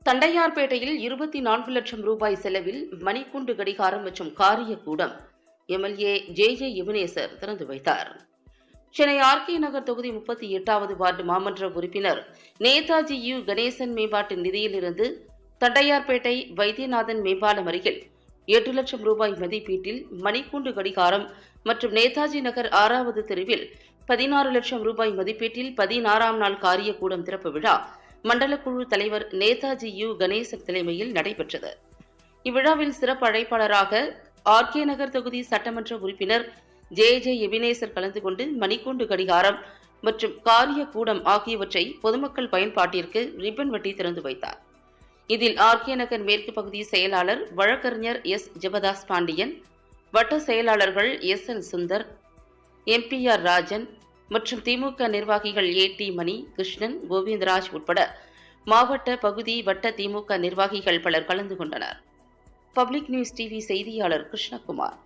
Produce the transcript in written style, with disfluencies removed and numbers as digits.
தண்டையார்பேட்டையில் 24 லட்சம் ரூபாய் செலவில் மணிக்கூண்டு கடிகாரம் மற்றும் காரியக்கூடம் எம்எல்ஏ ஜே யுவனேசர் திறந்து வைத்தார். சென்னை ஆர்கே நகர் தொகுதி 38வது வார்டு மாமன்ற உறுப்பினர் நேதாஜி யு கணேசன் மேம்பாட்டு நிதியிலிருந்து தண்டையார்பேட்டை வைத்தியநாதன் மேம்பாலம் அருகில் 8 லட்சம் ரூபாய் மதிப்பீட்டில் மணிக்கூண்டு கடிகாரம் மற்றும் நேதாஜி நகர் 6வது தெருவில் 16 லட்சம் ரூபாய் மதிப்பீட்டில் 16ஆம் நாள் காரியக்கூடம் திறப்பு விழா மண்டல குழு தலைவர் நேதாஜி யு கணேசன் தலைமையில் நடைபெற்றது. இவ்விழாவில் சிறப்பு அழைப்பாளராக ஆர்கே நகர் தொகுதி சட்டமன்ற உறுப்பினர் ஜே யுவனேசர் கலந்து கொண்டு மணிக்கூண்டு கடிகாரம் மற்றும் காரியக்கூடம் ஆகியவற்றை பொதுமக்கள் பயன்பாட்டிற்கு ரிப்பன் வெட்டி திறந்து வைத்தார். இதில் ஆர்கே நகர் மேற்கு பகுதி செயலாளர் வழக்கறிஞர் எஸ் ஜெபதாஸ் பாண்டியன், வட்ட செயலாளர்கள் எஸ்.எல். சுந்தர், எம்.பி.ஆர். ராஜன் மற்றும் திமுக நிர்வாகிகள் ஏ.டி. மணி, கிருஷ்ணன், கோவிந்தராஜ் உட்பட மாவட்ட, பகுதி, வட்ட திமுக நிர்வாகிகள் பலர் கலந்து கொண்டனர். பப்ளிக் நியூஸ் டிவி செய்தியாளர் கிருஷ்ணகுமார்.